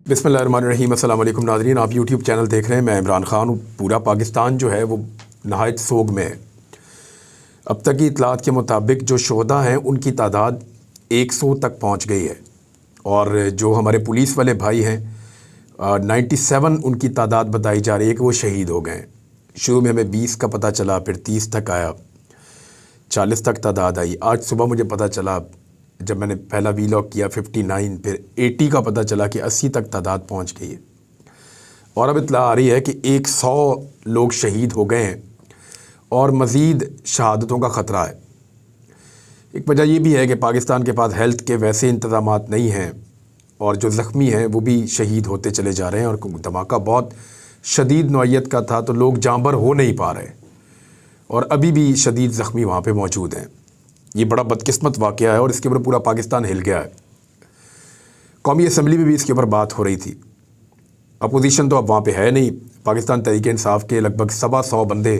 बिस्मिल्लाहिर्रहमानिर्रहीम। अस्सलाम वालेकुम नाज़रीन, आप यूट्यूब चैनल देख रहे हैं। मैं इमरान ख़ान हूँ। पूरा पाकिस्तान जो है वो नहायत सोग में है। अब तक की इतलात के मुताबिक जो शोहदा हैं उनकी तादाद 100 तक पहुँच गई है, और जो हमारे पुलिस वाले भाई हैं 97 उनकी तादाद बताई जा रही है कि वो शहीद हो गए हैं। शुरू में हमें 20 का पता चला, फिर 30 तक आया, 40 तक तादाद आई। आज सुबह मुझे पता चला, जब मैंने पहला वीलॉग किया 59, फिर 80 का पता चला कि 80 तक तादाद पहुंच गई है। और अब इत्तला आ रही है कि 100 लोग शहीद हो गए हैं और मज़ीद शहादतों का ख़तरा है। एक वजह यह भी है कि पाकिस्तान के पास हेल्थ के वैसे इंतज़ामात नहीं हैं, और जो ज़ख्मी हैं वो भी शहीद होते चले जा रहे हैं। और धमाका बहुत शदीद नौइयत का था, तो लोग जांबर हो नहीं पा रहे, और अभी भी शदीद ज़ख्मी वहाँ पे मौजूद हैं। ये बड़ा बदकिस्मत वाक़या है, और इसके ऊपर पूरा पाकिस्तान हिल गया है। कौमी असम्बली में भी इसके ऊपर बात हो रही थी। अपोजिशन तो अब वहाँ पे है नहीं। पाकिस्तान तहरीक-ए-इंसाफ के लगभग 125 बंदे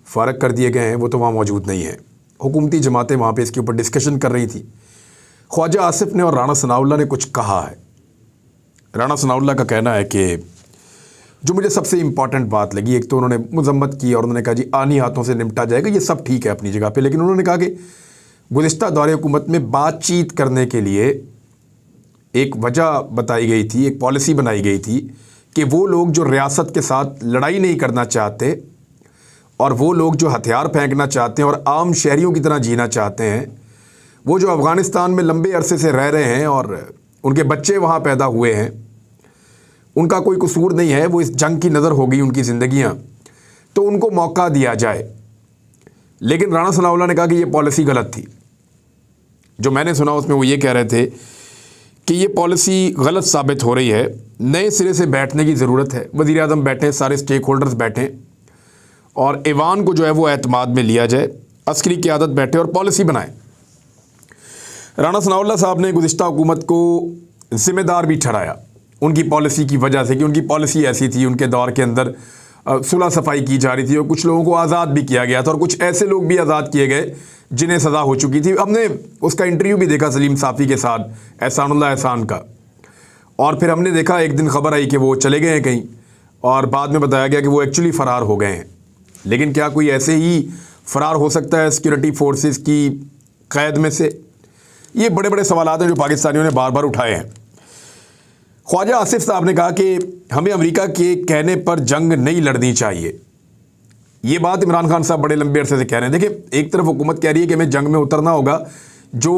फ़ारग कर दिए गए हैं, वो तो वहाँ मौजूद नहीं हैं। हुकूमती जमातें वहाँ पे इसके ऊपर डिस्कशन कर रही थी। ख्वाजा आसिफ ने और राना सनाउल्लाह ने कुछ कहा है। राना सनाउल्लाह का कहना है कि जो मुझे सबसे इम्पॉर्टेंट बात लगी, एक तो उन्होंने मजम्मत की और उन्होंने कहा जी आनी हाथों से निपटा जाएगा, ये सब ठीक है अपनी जगह पे, लेकिन उन्होंने कहा कि गुज़िश्ता दौरे हुकूमत में बातचीत करने के लिए एक वजह बताई गई थी, एक पॉलिसी बनाई गई थी कि वो लोग जो रियासत के साथ लड़ाई नहीं करना चाहते, और वो लोग जो हथियार फेंकना चाहते हैं और आम शहरियों की तरह जीना चाहते हैं, वो जो अफ़गानिस्तान में लंबे अरसे से रह रहे हैं और उनके बच्चे वहाँ पैदा हुए हैं, उनका कोई कसूर नहीं है, वो इस जंग की नज़र हो गई उनकी ज़िंदगियाँ, तो उनको मौका दिया जाए। लेकिन राना सनाउल्लाह ने कहा कि ये पॉलिसी गलत थी। जो मैंने सुना उसमें वो ये कह रहे थे कि ये पॉलिसी गलत साबित हो रही है, नए सिरे से बैठने की ज़रूरत है। वज़ीर आज़म बैठें, सारे स्टेक होल्डर्स बैठें, और ऐवान को जो है वो एतमाद में लिया जाए, अस्करी क़यादत बैठे और पॉलिसी बनाए। राना सनाउल्लाह साहब ने गुज़िश्ता हुकूमत को ज़िम्मेदार भी ठहराया उनकी पॉलिसी की वजह से, कि उनकी पॉलिसी ऐसी थी। उनके दौर के अंदर सुलह सफाई की जा रही थी, और कुछ लोगों को आज़ाद भी किया गया था, और कुछ ऐसे लोग भी आज़ाद किए गए जिन्हें सज़ा हो चुकी थी। हमने उसका इंटरव्यू भी देखा सलीम साफ़ी के साथ, एहसानुल्लाह एहसान का, और फिर हमने देखा एक दिन खबर आई कि वो चले गए हैं कहीं, और बाद में बताया गया कि वो एक्चुअली फ़रार हो गए हैं। लेकिन क्या कोई ऐसे ही फ़रार हो सकता है सिक्योरिटी फोर्सेस की क़ैद में से? ये बड़े बड़े सवालात हैं जो पाकिस्तानियों ने बार बार उठाए हैं। ख्वाजा आसिफ साहब ने कहा कि हमें अमेरिका के कहने पर जंग नहीं लड़नी चाहिए। ये बात इमरान खान साहब बड़े लंबे अरसे से कह रहे हैं। देखिए, एक तरफ हुकूमत कह रही है कि हमें जंग में उतरना होगा, जो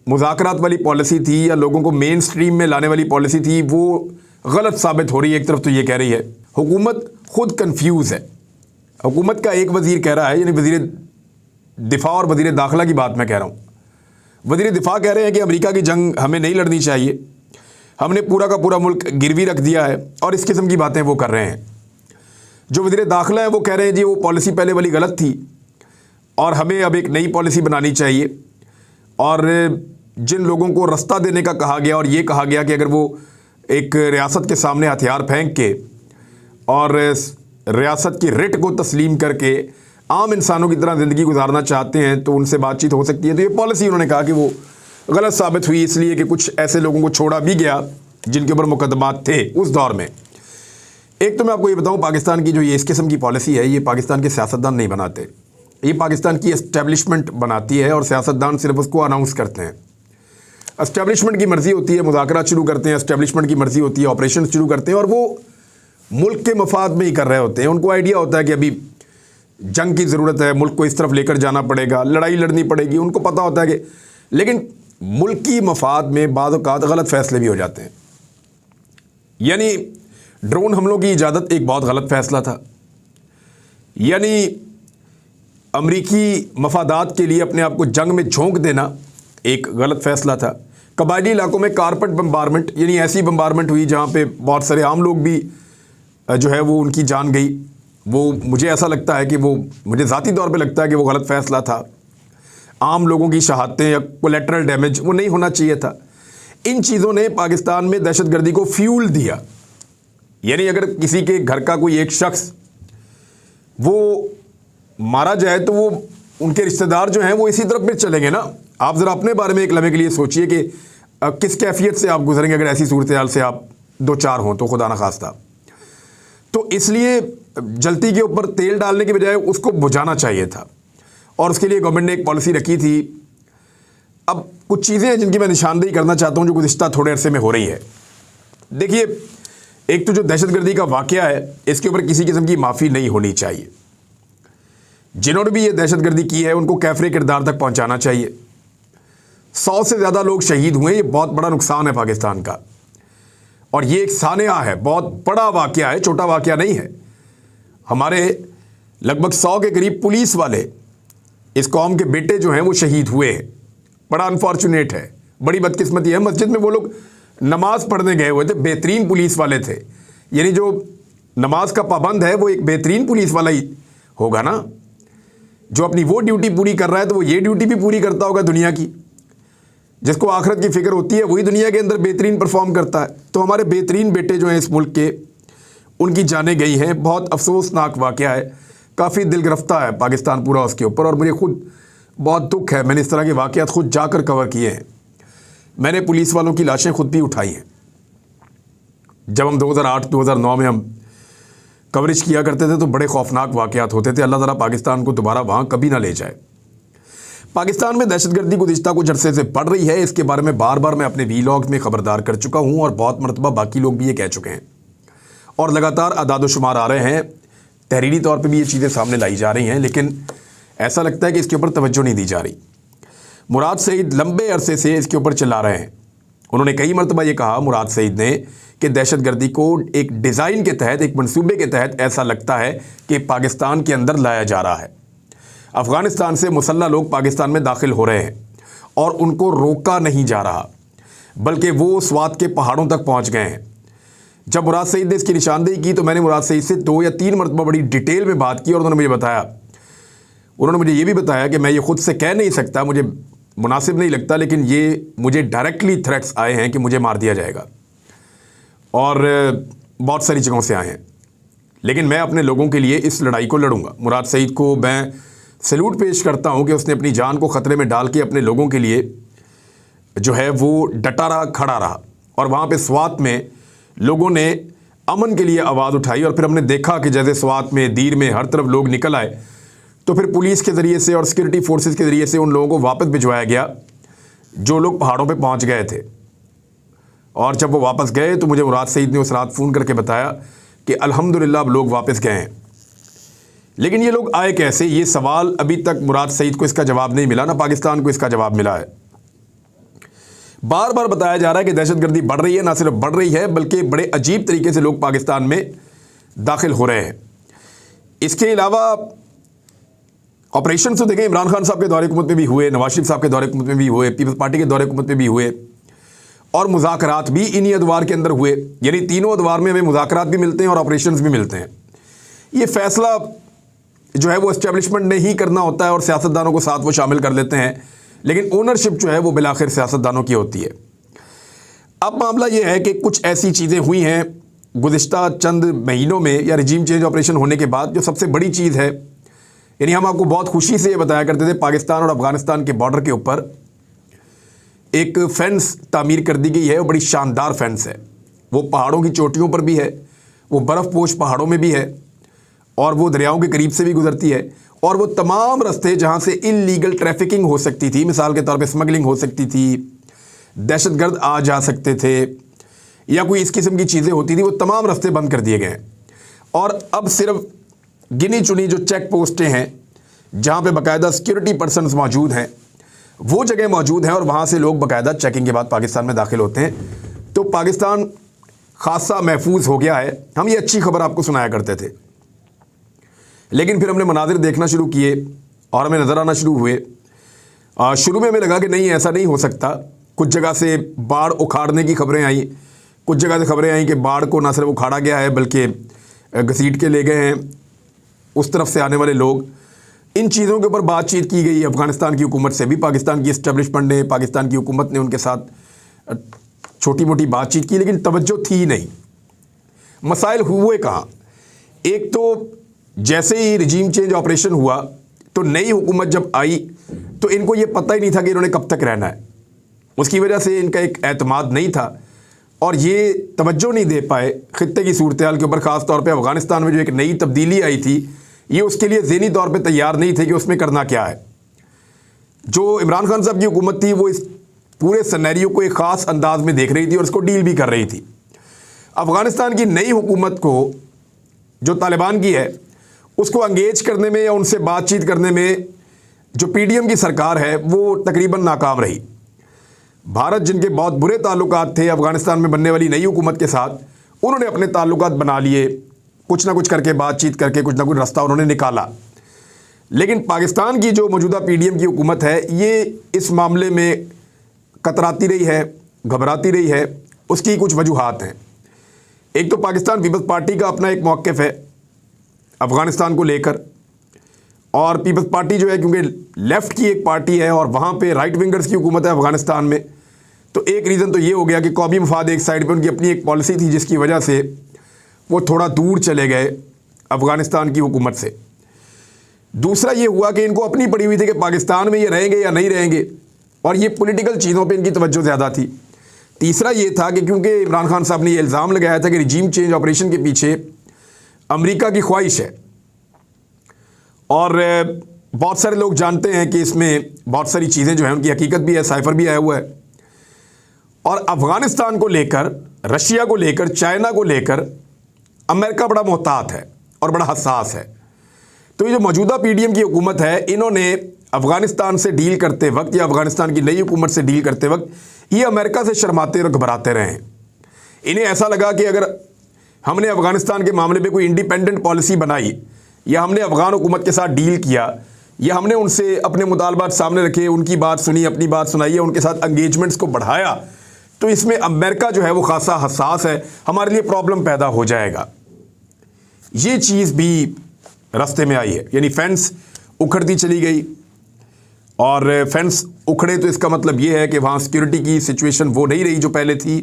मुज़ाकरात वाली पॉलिसी थी या लोगों को मेन स्ट्रीम में लाने वाली पॉलिसी थी, वो गलत साबित हो रही है। एक तरफ तो ये कह रही है, हुकूमत खुद कन्फ्यूज़ है। हुकूमत का एक वज़ीर कह रहा है, यानी वज़ीर दिफा और वज़ीर दाखिला की बात मैं कह रहा हूँ। वज़ीर दिफा कह रहे हैं कि अमेरिका की जंग हमें नहीं लड़नी चाहिए, हमने पूरा का पूरा मुल्क गिरवी रख दिया है, और इस किस्म की बातें वो कर रहे हैं। जो वज़ीर दाखिला है वो कह रहे हैं जी वो पॉलिसी पहले वाली गलत थी, और हमें अब एक नई पॉलिसी बनानी चाहिए। और जिन लोगों को रास्ता देने का कहा गया, और ये कहा गया कि अगर वो एक रियासत के सामने हथियार फेंक के और रियासत की रिट को तस्लीम करके आम इंसानों की तरह ज़िंदगी गुजारना चाहते हैं, तो उनसे बातचीत हो सकती है। तो ये पॉलिसी उन्होंने कहा कि वो गलत साबित हुई, इसलिए कि कुछ ऐसे लोगों को छोड़ा भी गया जिनके ऊपर मुकदमात थे उस दौर में। एक तो मैं आपको ये बताऊं, पाकिस्तान की जो ये इस किस्म की पॉलिसी है, ये पाकिस्तान के सियासतदान नहीं बनाते, ये पाकिस्तान की एस्टेब्लिशमेंट बनाती है, और सियासतदान सिर्फ उसको अनाउंस करते हैं। एस्टेब्लिशमेंट की मर्ज़ी होती है, मुज़ाकरात शुरू करते हैं, एस्टेब्लिशमेंट की मर्ज़ी होती है, ऑपरेशन शुरू करते हैं, और वो मुल्क के मफाद में ही कर रहे होते हैं। उनको आइडिया होता है कि अभी जंग की ज़रूरत है, मुल्क को इस तरफ लेकर जाना पड़ेगा, लड़ाई लड़नी पड़ेगी, उनको पता होता है कि, लेकिन मुल्की मफाद में बाद औक़ात गलत फ़ैसले भी हो जाते हैं। यानी ड्रोन हमलों की इजाज़त एक बहुत गलत फ़ैसला था, यानी अमरीकी मफादात के लिए अपने आप को जंग में झोंक देना एक गलत फ़ैसला था। कबायली इलाकों में कारपेट बम्बारमेंट, यानी ऐसी बम्बारमेंट हुई जहाँ पे बहुत सारे आम लोग भी जो है वो उनकी जान गई, वो मुझे ऐसा लगता है कि वो, मुझे ज़ाती तौर पे लगता है कि वो गलत फ़ैसला था। आम लोगों की शहादतें या कोलेटरल डैमेज वो नहीं होना चाहिए था। इन चीज़ों ने पाकिस्तान में दहशतगर्दी को फ्यूल दिया। यानी अगर किसी के घर का कोई एक शख्स वो मारा जाए, तो वो उनके रिश्तेदार जो हैं वो इसी तरफ में चलेंगे ना। आप ज़रा अपने बारे में एक लम्हे के लिए सोचिए कि किस कैफियत से आप गुजरेंगे अगर ऐसी सूरत हाल से आप दो चार हों तो खुदा न खास्ता। तो इसलिए जलती के ऊपर तेल डालने के बजाय उसको बुझाना चाहिए था, और उसके लिए गवर्नमेंट ने एक पॉलिसी रखी थी। अब कुछ चीज़ें हैं जिनकी मैं निशानदेही करना चाहता हूं जो गुज़िश्ता थोड़े अरसे में हो रही है। देखिए, एक तो जो दहशतगर्दी का वाक़या है, इसके ऊपर किसी किस्म की माफ़ी नहीं होनी चाहिए। जिन्होंने भी ये दहशतगर्दी की है उनको कैफरे किरदार तक पहुंचाना चाहिए। 100 से ज़्यादा लोग शहीद हुए, ये बहुत बड़ा नुकसान है पाकिस्तान का, और ये एक सानेहा है, बहुत बड़ा वाक़या है, छोटा वाक़या नहीं है। हमारे लगभग 100 के करीब पुलिस वाले इस कौम के बेटे जो हैं वो शहीद हुए हैं। बड़ा अनफॉर्चुनेट है, बड़ी बदकिस्मती है। मस्जिद में वो लोग नमाज पढ़ने गए हुए थे, बेहतरीन पुलिस वाले थे। यानी जो नमाज का पाबंद है वो एक बेहतरीन पुलिस वाला ही होगा ना, जो अपनी वो ड्यूटी पूरी कर रहा है तो वो ये ड्यूटी भी पूरी करता होगा दुनिया की। जिसको आखिरत की फ़िक्र होती है वही दुनिया के अंदर बेहतरीन परफॉर्म करता है। तो हमारे बेहतरीन बेटे जो हैं इस मुल्क के, उनकी जानें गई हैं। बहुत अफसोसनाक वाक़या है, काफ़ी दिलगिरफ्ता है पाकिस्तान पूरा उसके ऊपर, और मुझे खुद बहुत दुख है। मैंने इस तरह के वाक़यात खुद जाकर कवर किए हैं। मैंने पुलिस वालों की लाशें खुद भी उठाई हैं। जब हम 2008-2009 में हम कवरेज किया करते थे तो बड़े खौफनाक वाक़यात होते थे। अल्लाह ताला पाकिस्तान को दोबारा वहाँ कभी ना ले जाए। पाकिस्तान में दहशतगर्दी गुज़िश्ता कुछ अरसे से बढ़ रही है। इसके बारे में बार बार मैं अपने वीलॉग्स में ख़बरदार कर चुका हूँ, और बहुत मरतबा बाकी लोग भी ये कह चुके हैं, और लगातार अदाद-ओ-शुमार आ रहे हैं। तहरीरी तौर पर भी ये चीज़ें सामने लाई जा रही हैं, लेकिन ऐसा लगता है कि इसके ऊपर तवज्जो नहीं दी जा रही। मुराद सईद लंबे अरसे से इसके ऊपर चिल्ला रहे हैं। उन्होंने कई मरतबा ये कहा, मुराद सईद ने, कि दहशतगर्दी को एक डिज़ाइन के तहत, एक मंसूबे के तहत ऐसा लगता है कि पाकिस्तान के अंदर लाया जा रहा है। अफ़गानिस्तान से मुसल्लह लोग पाकिस्तान में दाखिल हो रहे हैं और उनको रोका नहीं जा रहा, बल्कि वो स्वात के पहाड़ों तक पहुँच गए हैं। जब मुराद सईद ने इसकी निशानदेही की तो मैंने मुराद सईद से 2 या 3 मरतबा बड़ी डिटेल में बात की, और उन्होंने मुझे ये भी बताया कि मैं ये ख़ुद से कह नहीं सकता, मुझे मुनासिब नहीं लगता, लेकिन ये मुझे डायरेक्टली थ्रेट्स आए हैं कि मुझे मार दिया जाएगा, और बहुत सारी जगहों से आए हैं। लेकिन मैं अपने लोगों के लिए इस लड़ाई को लड़ूंगा। मुराद सईद को मैं सैल्यूट पेश करता हूं कि उसने अपनी जान को ख़तरे में डाल के अपने लोगों के लिए जो है वो डटा रहा, खड़ा रहा, और वहाँ पे स्वात में लोगों ने अमन के लिए आवाज़ उठाई। और फिर हमने देखा कि जैसे स्वात में, दीर में, हर तरफ लोग निकल आए, तो फिर पुलिस के ज़रिए से और सिक्योरिटी फोर्सेस के ज़रिए से उन लोगों को वापस भिजवाया गया जो लोग पहाड़ों पे पहुंच गए थे। और जब वो वापस गए तो मुझे मुराद सईद ने उस रात फ़ोन करके बताया कि अल्हम्दुलिल्लाह अब लोग वापस गए हैं। लेकिन ये लोग आए कैसे, ये सवाल अभी तक मुराद सईद को इसका जवाब नहीं मिला, ना पाकिस्तान को इसका जवाब मिला है। बार बार बताया जा रहा है कि दहशतगर्दी बढ़ रही है, ना सिर्फ बढ़ रही है बल्कि बड़े अजीब तरीके से लोग पाकिस्तान में दाखिल हो रहे हैं। इसके अलावा ऑपरेशन तो देखें, इमरान खान साहब के दौरे हुकूमत में भी हुए, नवाज शरीफ साहब के दौरे हुकूमत में भी हुए, पीपल्स पार्टी के दौरे हुकूमत में भी हुए, और मुज़ाकरात भी इन्हीं अदवार के अंदर हुए। यानी तीनों अदवार में हमें मुज़ाकरात भी मिलते हैं और ऑपरेशंस भी मिलते हैं। ये फ़ैसला जो है वो इस्टेब्लिशमेंट ने ही करना होता है, और सियासतदानों को साथ वो शामिल कर लेते हैं, लेकिन ओनरशिप जो है वो बिलाखिर सियासतदानों की होती है। अब मामला ये है कि कुछ ऐसी चीज़ें हुई हैं गुज़िश्ता चंद महीनों में, या रिजीम चेंज ऑपरेशन होने के बाद, जो सबसे बड़ी चीज़ है। यानी हम आपको बहुत खुशी से ये बताया करते थे, पाकिस्तान और अफ़गानिस्तान के बॉर्डर के ऊपर एक फेंस तामीर कर दी गई है, वो बड़ी शानदार फेंस है। वो पहाड़ों की चोटियों पर भी है, वो बर्फ़पोश पहाड़ों में भी है, और वो दरियाओं के करीब से भी गुजरती है, और वो तमाम रास्ते जहाँ से इल्लीगल ट्रैफिकिंग हो सकती थी, मिसाल के तौर पे स्मगलिंग हो सकती थी, दहशतगर्द आ जा सकते थे, या कोई इस किस्म की चीज़ें होती थी, वो तमाम रास्ते बंद कर दिए गए हैं। और अब सिर्फ गिनी चुनी जो चेक पोस्टें हैं जहाँ पे बाकायदा सिक्योरिटी पर्सनस मौजूद हैं, वो जगह मौजूद हैं, और वहाँ से लोग बाकायदा चेकिंग के बाद पाकिस्तान में दाखिल होते हैं। तो पाकिस्तान खासा महफूज हो गया है। हम ये अच्छी खबर आपको सुनाया करते थे, लेकिन फिर हमने मनाजिर देखना शुरू किए और हमें नज़र आना शुरू हुए। शुरू में हमें लगा कि नहीं, ऐसा नहीं हो सकता। कुछ जगह से बाढ़ उखाड़ने की खबरें आई, कुछ जगह से खबरें आई कि बाढ़ को ना सिर्फ उखाड़ा गया है बल्कि घसीट के ले गए हैं उस तरफ से आने वाले लोग। इन चीज़ों के ऊपर बातचीत की गई अफ़गानिस्तान की हुकूमत से भी, पाकिस्तान की इस्टेब्लिशमेंट ने, पाकिस्तान की हुकूमत ने उनके साथ छोटी मोटी बातचीत की, लेकिन तवज्जो थी नहीं। मसाइल हुए कहाँ? एक तो जैसे ही रिजीम चेंज ऑपरेशन हुआ तो नई हुकूमत जब आई तो इनको ये पता ही नहीं था कि इन्होंने कब तक रहना है। उसकी वजह से इनका एक एतमाद नहीं था, और ये तवज्जो नहीं दे पाए खित्ते की सूरत हाल के ऊपर, ख़ास तौर पे अफ़गानिस्तान में जो एक नई तब्दीली आई थी, ये उसके लिए ज़हनी तौर पे तैयार नहीं थे कि उसमें करना क्या है। जो इमरान खान साहब की हुकूमत थी वो इस पूरे सिनेरियो को एक ख़ास अंदाज में देख रही थी और उसको डील भी कर रही थी। अफ़गानिस्तान की नई हुकूमत को जो तालिबान की है उसको अंगेज करने में या उनसे बातचीत करने में जो पीडीएम की सरकार है वो तकरीबन नाकाम रही। भारत जिनके बहुत बुरे ताल्लुकात थे अफ़गानिस्तान में बनने वाली नई हुकूमत के साथ, उन्होंने अपने ताल्लुकात बना लिए, कुछ ना कुछ करके बातचीत करके कुछ ना कुछ रास्ता उन्होंने निकाला। लेकिन पाकिस्तान की जो मौजूदा पीडीएम की हुकूमत है ये इस मामले में कतराती रही है, घबराती रही है। उसकी कुछ वजूहात हैं। एक तो पाकिस्तान पीपल्स पार्टी का अपना एक मौक़िफ़ है अफ़गानिस्तान को लेकर, और पीपल्स पार्टी जो है क्योंकि लेफ़्ट की एक पार्टी है और वहाँ पे राइट विंगर्स की हुकूमत है अफ़गानिस्तान में, तो एक रीज़न तो ये हो गया कि कौमी मफाद एक साइड पे, उनकी अपनी एक पॉलिसी थी जिसकी वजह से वो थोड़ा दूर चले गए अफ़गानिस्तान की हुकूमत से। दूसरा ये हुआ कि इनको अपनी पड़ी हुई थी कि पाकिस्तान में ये रहेंगे या नहीं रहेंगे, और ये पॉलिटिकल चीज़ों पे इनकी तवज्जो ज़्यादा थी। तीसरा ये था कि क्योंकि इमरान खान साहब ने ये इल्ज़ाम लगाया था कि रिजीम चेंज ऑपरेशन के पीछे अमेरिका की ख्वाहिश है, और बहुत सारे लोग जानते हैं कि इसमें बहुत सारी चीज़ें जो हैं उनकी हकीकत भी है, साइफर भी आया हुआ है। और अफ़गानिस्तान को लेकर, रशिया को लेकर, चाइना को लेकर अमेरिका बड़ा मोहतात है और बड़ा हसास है। तो ये जो मौजूदा पीडीएम की हुकूमत है, इन्होंने अफ़गानिस्तान से डील करते वक्त या अफ़गानिस्तान की नई हुकूमत से डील करते वक्त ये अमेरिका से शर्माते और घबराते रहे हैं। इन्हें ऐसा लगा कि अगर हमने अफ़गानिस्तान के मामले में कोई इंडिपेंडेंट पॉलिसी बनाई, या हमने अफ़गान हुकूमत के साथ डील किया, या हमने उनसे अपने मुतालबात सामने रखे, उनकी बात सुनी, अपनी बात सुनाई, या उनके साथ एंगेजमेंट्स को बढ़ाया, तो इसमें अमेरिका जो है वो खासा हसास है, हमारे लिए प्रॉब्लम पैदा हो जाएगा। ये चीज़ भी रास्ते में आई है, यानी फेंस उखड़ती चली गई। और फेंस उखड़े तो इसका मतलब ये है कि वहाँ सिक्योरिटी की सिचुएशन वो नहीं रही जो पहले थी।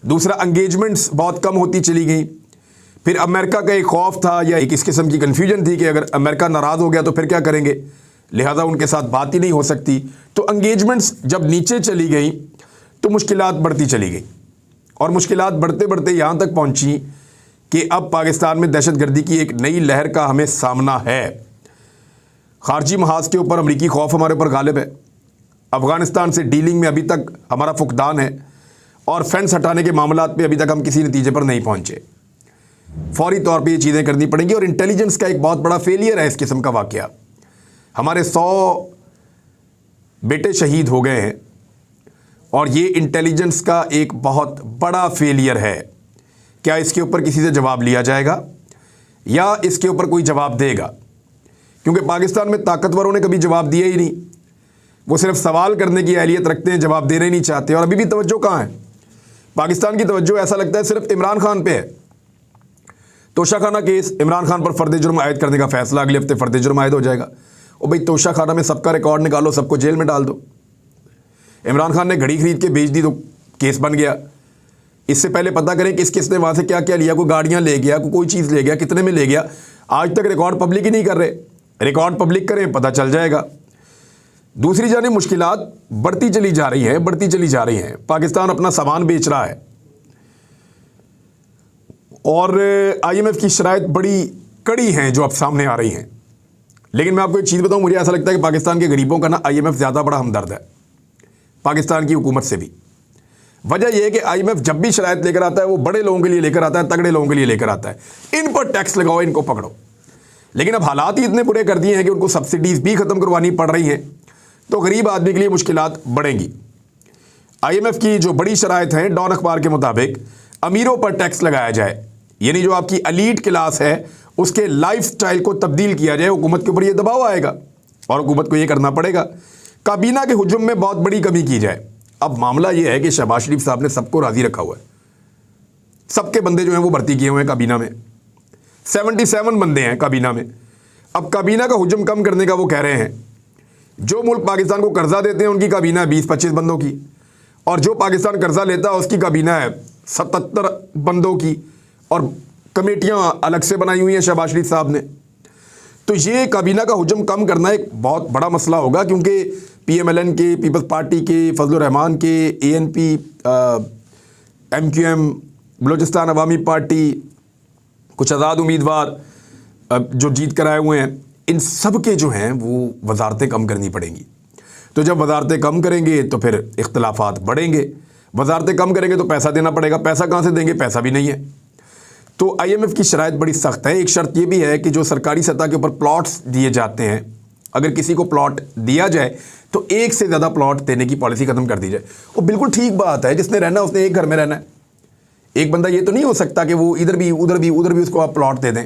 दूसरा, एंगेजमेंट्स बहुत कम होती चली गई। फिर अमेरिका का एक खौफ था या एक इस किस्म की कन्फ्यूजन थी कि अगर अमेरिका नाराज़ हो गया तो फिर क्या करेंगे, लिहाजा उनके साथ बात ही नहीं हो सकती। तो एंगेजमेंट्स जब नीचे चली गई तो मुश्किलात बढ़ती चली गई, और मुश्किलात बढ़ते बढ़ते यहाँ तक पहुँची कि अब पाकिस्तान में दहशतगर्दी की एक नई लहर का हमें सामना है। खारजी महाज के ऊपर अमरीकी खौफ हमारे ऊपर गालिब है। अफ़गानिस्तान से डीलिंग में अभी तक हमारा फुकदान है, और फेंस हटाने के मामलात पे अभी तक हम किसी नतीजे पर नहीं पहुँचे। फौरी तौर पे ये चीज़ें करनी पड़ेंगी, और इंटेलिजेंस का एक बहुत बड़ा फेलियर है इस किस्म का वाक़या। हमारे 100 बेटे शहीद हो गए हैं, और ये इंटेलिजेंस का एक बहुत बड़ा फेलियर है। क्या इसके ऊपर किसी से जवाब लिया जाएगा, या इसके ऊपर कोई जवाब देगा? क्योंकि पाकिस्तान में ताकतवरों ने कभी जवाब दिया ही नहीं, वो सिर्फ सवाल करने की अहलियत रखते हैं, जवाब देना ही नहीं चाहते। और अभी भी तवज्जो कहाँ है? पाकिस्तान की तवज्जो ऐसा लगता है सिर्फ इमरान खान पे है। तोशाखाना केस, इमरान खान पर फ़र्द जुर्म आयद करने का फैसला, अगले हफ्ते फ़र्द जुर्म आयद हो जाएगा। और भाई तोशाखाना में सबका रिकॉर्ड निकालो, सबको जेल में डाल दो। इमरान खान ने घड़ी खरीद के बेच दी तो केस बन गया। इससे पहले पता करें किस किस ने वहाँ से क्या क्या लिया, कोई गाड़ियाँ ले गया, कोई चीज़ ले गया, कितने में ले गया। आज तक रिकॉर्ड पब्लिक ही नहीं कर रहे। रिकॉर्ड पब्लिक करें, पता चल जाएगा। दूसरी जानिब मुश्किलात बढ़ती चली जा रही हैं, बढ़ती चली जा रही हैं। पाकिस्तान अपना सामान बेच रहा है, और IMF की शराइत बड़ी कड़ी हैं जो अब सामने आ रही हैं। लेकिन मैं आपको एक चीज़ बताऊं, मुझे ऐसा लगता है कि पाकिस्तान के गरीबों का ना IMF ज़्यादा बड़ा हमदर्द है पाकिस्तान की हुकूमत से भी। वजह यह है कि IMF जब भी शराइत लेकर आता है वो बड़े लोगों के लिए लेकर आता है, तगड़े लोगों के लिए लेकर आता है। इन पर टैक्स लगाओ, इनको पकड़ो। लेकिन अब हालात ही इतने बुरे कर दिए हैं कि उनको सब्सिडीज़ भी ख़त्म करवानी पड़ रही हैं, तो गरीब आदमी के लिए मुश्किलात बढ़ेंगी। IMF की जो बड़ी शराइत हैं, डॉन अखबार के मुताबिक अमीरों पर टैक्स लगाया जाए, यानी जो आपकी एलीट क्लास है उसके लाइफस्टाइल को तब्दील किया जाए। हुकूमत के ऊपर ये दबाव आएगा और हुकूमत को ये करना पड़ेगा। काबीना के हुजुम में बहुत बड़ी कमी की जाए। अब मामला ये है कि शहबाज शरीफ साहब ने सबको राज़ी रखा हुआ है, सबके बंदे जो हैं वो भर्ती किए हुए हैं काबीना में। 77 बंदे हैं काबीना में। अब काबीना का हुजुम कम करने का वो कह रहे हैं। जो मुल्क पाकिस्तान को कर्जा देते हैं उनकी काबीना है 20-25 बंदों की, और जो पाकिस्तान कर्जा लेता है उसकी काबीना है 77 बंदों की, और कमेटियां अलग से बनाई हुई हैं शहबाज शरीफ साहब ने। तो ये काबीना का हुजुम कम करना एक बहुत बड़ा मसला होगा, क्योंकि PMLN के, पीपल्स पार्टी के, फजलुर रहमान के, ANP MQM, बलूचिस्तान अवामी पार्टी, कुछ आज़ाद उम्मीदवार जो जीत कर आए हुए हैं, इन सब के जो हैं वो वजारतें कम करनी पड़ेंगी। तो जब वजारतें कम करेंगे तो फिर इख्तलाफात बढ़ेंगे, वजारतें कम करेंगे तो पैसा देना पड़ेगा, पैसा कहाँ से देंगे, पैसा भी नहीं है। तो IMF की शराइत बड़ी सख्त है। एक शर्त ये भी है कि जो सरकारी सतह के ऊपर प्लॉट्स दिए जाते हैं, अगर किसी को प्लॉट दिया जाए तो एक से ज़्यादा प्लॉट देने की पॉलिसी ख़त्म कर दी जाए। वो बिल्कुल ठीक बात है, जिसने रहना उसने एक घर में रहना है। एक बंदा ये तो नहीं हो सकता कि वो इधर भी उधर भी उधर भी उसको आप प्लॉट दे दें।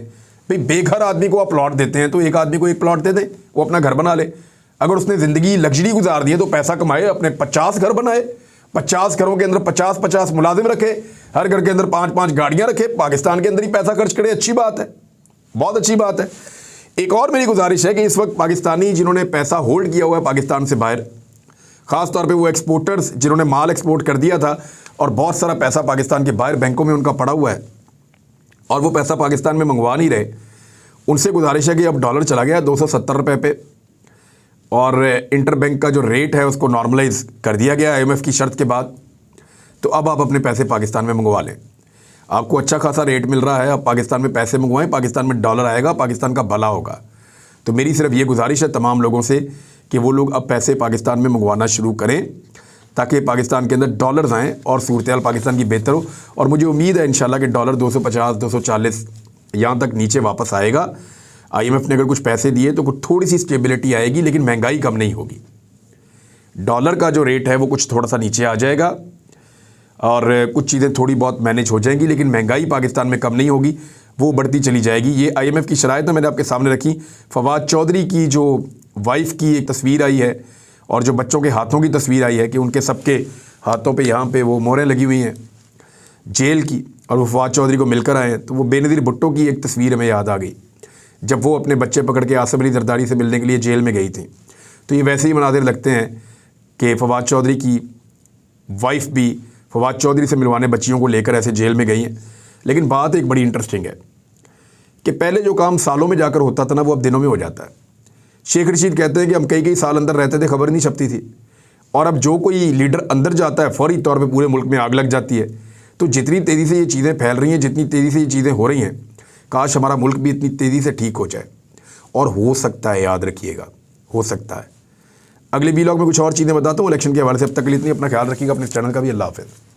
भाई बेघर आदमी को आप प्लॉट देते हैं तो एक आदमी को एक प्लॉट दे दें, वो अपना घर बना ले। अगर उसने ज़िंदगी लग्जरी गुजार दी है तो पैसा कमाए, अपने 50 घर बनाए, 50 घरों के अंदर 50-50 मुलाजिम रखे, हर घर के अंदर 5-5 गाड़ियाँ रखे, पाकिस्तान के अंदर ही पैसा खर्च करे। अच्छी बात है, बहुत अच्छी बात है। एक और मेरी गुजारिश है कि इस वक्त पाकिस्तानी जिन्होंने पैसा होल्ड किया हुआ है पाकिस्तान से बाहर, ख़ास तौर पे वो एक्सपोर्टर्स जिन्होंने माल एक्सपोर्ट कर दिया था और बहुत सारा पैसा पाकिस्तान के बाहर बैंकों में उनका पड़ा हुआ है और वो पैसा पाकिस्तान में मंगवा नहीं रहे, उनसे गुजारिश है कि अब डॉलर चला गया 270 रुपये पे और इंटर बैंक का जो रेट है उसको नॉर्मलाइज कर दिया गया IMF की शर्त के बाद। तो अब आप अपने पैसे पाकिस्तान में मंगवा लें, आपको अच्छा खासा रेट मिल रहा है, आप पाकिस्तान में पैसे मंगवाएं, पाकिस्तान में डॉलर आएगा, पाकिस्तान का भला होगा। तो मेरी सिर्फ ये गुजारिश है तमाम लोगों से कि वो लोग अब पैसे पाकिस्तान में मंगवाना शुरू करें ताकि पाकिस्तान के अंदर डॉलर्स आएँ और सूरत-ए-हाल पाकिस्तान की बेहतर हो। और मुझे उम्मीद है इंशाल्लाह कि डॉलर 250-240 यहाँ तक नीचे वापस आएगा। IMF ने अगर कुछ पैसे दिए तो कुछ थोड़ी सी स्टेबिलिटी आएगी, लेकिन महंगाई कम नहीं होगी। डॉलर का जो रेट है वो कुछ थोड़ा सा नीचे आ जाएगा और कुछ चीज़ें थोड़ी बहुत मैनेज हो जाएंगी, लेकिन महंगाई पाकिस्तान में कम नहीं होगी, वो बढ़ती चली जाएगी। ये IMF की शराइत है, मैंने आपके सामने रखी। फवाद चौधरी की जो वाइफ की एक तस्वीर आई है और जो बच्चों के हाथों की तस्वीर आई है कि उनके सबके हाथों पे यहाँ पे वो मोहरें लगी हुई हैं जेल की, और वो फवाद चौधरी को मिलकर आए हैं। तो वो बेनज़ीर भुट्टो की एक तस्वीर हमें याद आ गई जब वो अपने बच्चे पकड़ के आसिफ अली जरदारी से मिलने के लिए जेल में गई थी। तो ये वैसे ही मनाज़िर लगते हैं कि फवाद चौधरी की वाइफ भी फवाद चौधरी से मिलवाने बच्चियों को लेकर ऐसे जेल में गई हैं। लेकिन बात एक बड़ी इंटरेस्टिंग है कि पहले जो काम सालों में जाकर होता था ना, वो अब दिनों में हो जाता है। शेख रशीद कहते हैं कि हम कई साल अंदर रहते थे, खबर नहीं छपती थी, और अब जो कोई लीडर अंदर जाता है फौरी तौर पे पूरे मुल्क में आग लग जाती है। तो जितनी तेज़ी से ये चीज़ें फैल रही हैं, जितनी तेज़ी से ये चीज़ें हो रही हैं, काश हमारा मुल्क भी इतनी तेज़ी से ठीक हो जाए। और हो सकता है, याद रखिएगा, हो सकता है। अगले वीलॉग में कुछ और चीज़ें बताता हूँ इलेक्शन के हवाले से। अब तक के लिए इतनी, अपना ख्याल रखिएगा, अपने चैनल का भी। अल्लाह हाफ़िज़।